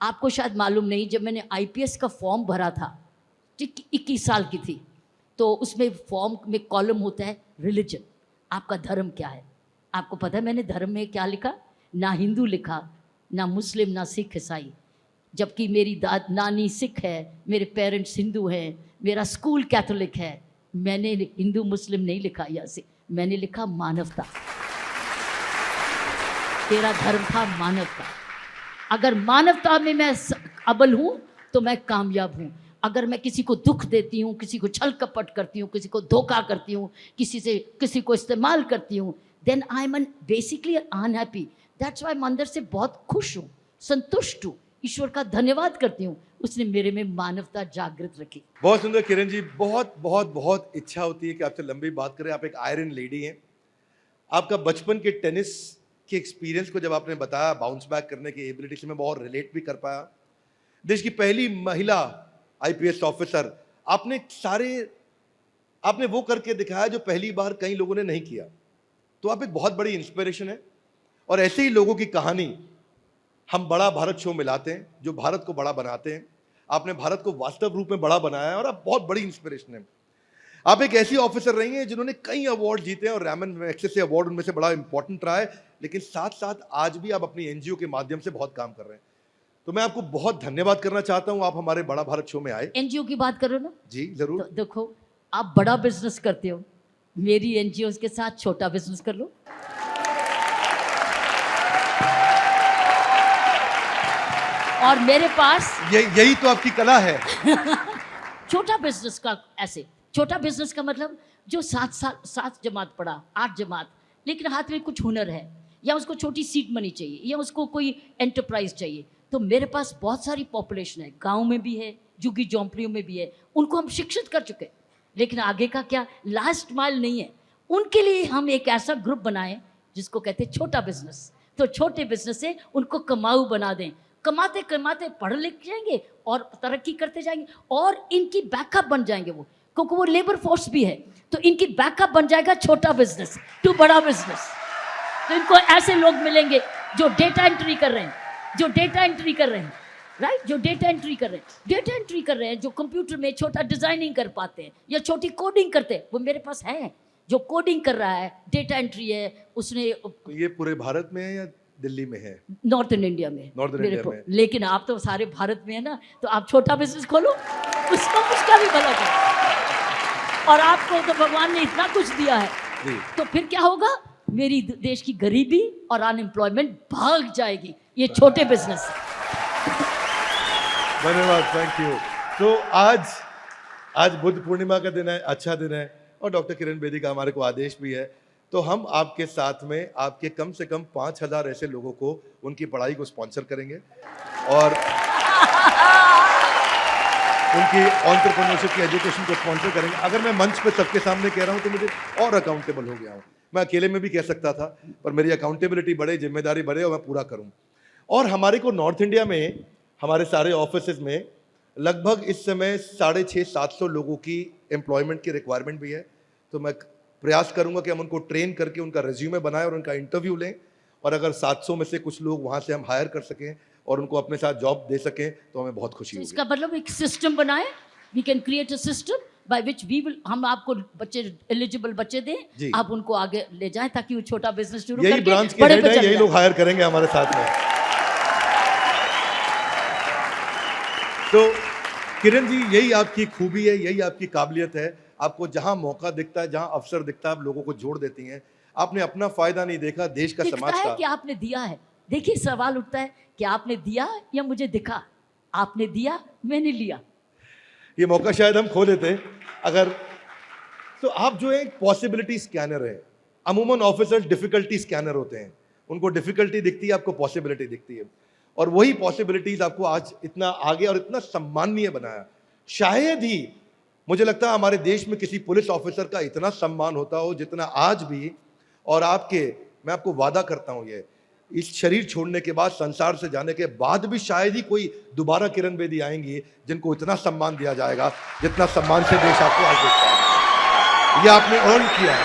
आपको शायद मालूम नहीं, जब मैंने आईपीएस का फॉर्म भरा था, ठीक 21 साल की थी, तो उसमें फॉर्म में कॉलम होता है रिलीजन, आपका धर्म क्या है। आपको पता है मैंने धर्म में क्या लिखा? ना हिंदू लिखा, ना मुस्लिम, ना सिख ईसाई। जबकि मेरी नानी सिख है, मेरे पेरेंट्स हिंदू हैं, मेरा स्कूल कैथोलिक है। मैंने हिंदू मुस्लिम नहीं लिखा यहाँ से, मैंने लिखा मानवता। तेरा धर्म था मानवता। अगर मानवता में मैं अव्वल हूँ तो मैं कामयाब हूँ। अगर मैं किसी को दुख देती हूँ, किसी को छल कपट करती हूँ, किसी को धोखा करती हूँ, किसी को इस्तेमाल करती हूँ, then I am basically unhappy. That's why मैं अंदर से बहुत खुश हूँ, संतुष्ट हूँ, ईश्वर का धन्यवाद करती हूँ, उसने मेरे में मानवता जागृत रखी। बहुत सुंदर किरण जी, बहुत बहुत बहुत इच्छा होती है कि आपसे लंबी बात करें। आप एक आयरन लेडी हैं। आपका बचपन के टेनिस के एक्सपीरियंस को जब आपने बताया, बाउंस बैक करने की एबिलिटी से मैं बहुत रिलेट भी कर पाया। देश की पहली महिला आईपीएस ऑफिसर, आपने वो करके दिखाया जो पहली बार कई लोगों ने नहीं किया। तो आप एक बहुत बड़ी इंस्पिरेशन है। और ऐसे ही लोगों की कहानी हम बड़ा भारत शो में लाते हैं, जो भारत को बड़ा बनाते हैं। आपने भारत को वास्तव रूप में बड़ा बनाया है और आप बहुत बड़ी इंस्पिरेशन है। आप एक ऐसी ऑफिसर रही हैं जिन्होंने कई अवार्ड जीते हैं और रैमन मैग्सेसे अवार्ड उनमें से बड़ा इंपॉर्टेंट रहा है। लेकिन साथ साथ आज भी आप अपनी एनजीओ के माध्यम से बहुत काम कर रहे हैं। तो मैं आपको बहुत धन्यवाद करना चाहता हूं, आप हमारे बड़ा भारत शो में आए। एनजीओ की बात करो ना जी जरूर। तो देखो, आप बड़ा बिजनेस करते हो, मेरी एनजीओ के साथ छोटा बिजनेस कर लो। और मेरे पास यही तो आपकी कला है। छोटा बिजनेस का ऐसे, छोटा बिजनेस का मतलब जो 7 जमात पढ़ा, 8 जमात, लेकिन हाथ में कुछ हुनर है, या उसको छोटी सीड मनी चाहिए, या उसको कोई एंटरप्राइज चाहिए। तो मेरे पास बहुत सारी पॉपुलेशन है, गांव में भी है, झुग्गी झोंपड़ियों में भी है, उनको हम शिक्षित कर चुके। लेकिन आगे का क्या, लास्ट माइल नहीं है। उनके लिए हम एक ऐसा ग्रुप बनाएं जिसको कहते हैं छोटा बिजनेस। तो छोटे बिजनेस से उनको कमाऊ बना दें, कमाते कमाते पढ़ लिख जाएंगे और तरक्की करते जाएंगे, और इनकी बैकअप बन जाएंगे वो, क्योंकि वो लेबर फोर्स भी है। तो इनकी बैकअप बन जाएगा छोटा बिजनेस टू बड़ा बिजनेस। तो इनको ऐसे लोग मिलेंगे जो डेटा एंट्री कर रहे हैं, जो डेटा एंट्री कर रहे हैं, राइट, जो डेटा एंट्री कर रहे हैं, जो कंप्यूटर में छोटा डिजाइनिंग कर पाते हैं या छोटी कोडिंग करते हैं, वो मेरे पास है। जो कोडिंग कर रहा है, डेटा एंट्री है, उसने ये पूरे भारत में है या दिल्ली में है? नॉर्थन इंडिया में। नॉर्थन इंडिया में। लेकिन आप तो सारे भारत में है ना, तो आप छोटा बिजनेस खोलो, उसका भी भला करो। और आपको तो भगवान ने इतना कुछ दिया है, तो फिर क्या होगा, मेरी देश की गरीबी और अनएम्प्लॉयमेंट भाग जाएगी, ये छोटे बिजनेस। धन्यवाद, थैंक यू। तो आज बुद्ध पूर्णिमा का दिन है, अच्छा दिन है, और डॉक्टर किरण बेदी का हमारे को आदेश भी है। तो हम आपके साथ में आपके कम से कम 5000 ऐसे लोगों को उनकी पढ़ाई को स्पॉन्सर करेंगे और उनकी एंटरप्रेन्योरशिप की एजुकेशन को स्पॉन्सर करेंगे। अगर मैं मंच पे सबके सामने कह रहा हूँ तो मुझे और अकाउंटेबल हो गया हूँ। मैं अकेले में भी कह सकता था, पर मेरी अकाउंटेबिलिटी बढ़े, जिम्मेदारी बढ़े और मैं पूरा करूँ। और हमारे को नॉर्थ इंडिया में हमारे सारे ऑफिस में लगभग इस समय 650-700 लोगों की एम्प्लॉयमेंट की रिक्वायरमेंट भी है। तो मैं प्रयास करूंगा कि हम उनको ट्रेन करके उनका रिज्यूमे बनाएं और उनका इंटरव्यू लें, और अगर 700 में से कुछ लोग वहां से हम हायर कर सकें और उनको अपने साथ जॉब दे सकें तो हमें बहुत खुशी होगी। इसका मतलब एक सिस्टम बनाए, we can create a system by which we will, हम आपको बच्चे, एलिजिबल बच्चे दें, आप उनको आगे ले जाएं ताकि वो छोटा बिजनेस शुरू करके ब्रांच के हेड है, यही लोग हायर करेंगे हमारे साथ में। तो किरण जी, यही आपकी खूबी है, यही आपकी काबिलियत है। आपको जहां मौका दिखता है, जहां अवसर दिखता है, आप लोगों को जोड़ देती हैं। आपने अपना फायदा नहीं देखा, देश का, समाज का। कि आपने दिया है। देखिए, सवाल उठता है कि आपने दिया या मुझे दिखा। आपने दिया, मैंने लिया। ये मौका शायद हम खो देते अगर। तो आप जो है पॉसिबिलिटी स्कैनर है। अमूमन ऑफिसर्स डिफिकल्टी स्कैनर होते हैं, उनको डिफिकल्टी दिखती है, आपको पॉसिबिलिटी दिखती है, और वही पॉसिबिलिटीज आपको आज इतना आगे और इतना सम्माननीय बनाया। शायद ही मुझे लगता है हमारे देश में किसी पुलिस ऑफिसर का इतना सम्मान होता हो जितना आज भी। और मैं आपको वादा करता हूं, ये इस शरीर छोड़ने के बाद, संसार से जाने के बाद भी शायद ही कोई दोबारा किरण बेदी आएंगी जिनको इतना सम्मान दिया जाएगा जितना सम्मान से देश आपको आज देता है। ये आपने अर्न किया है।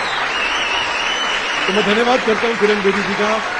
तो मैं धन्यवाद करता हूं किरण बेदी जी का।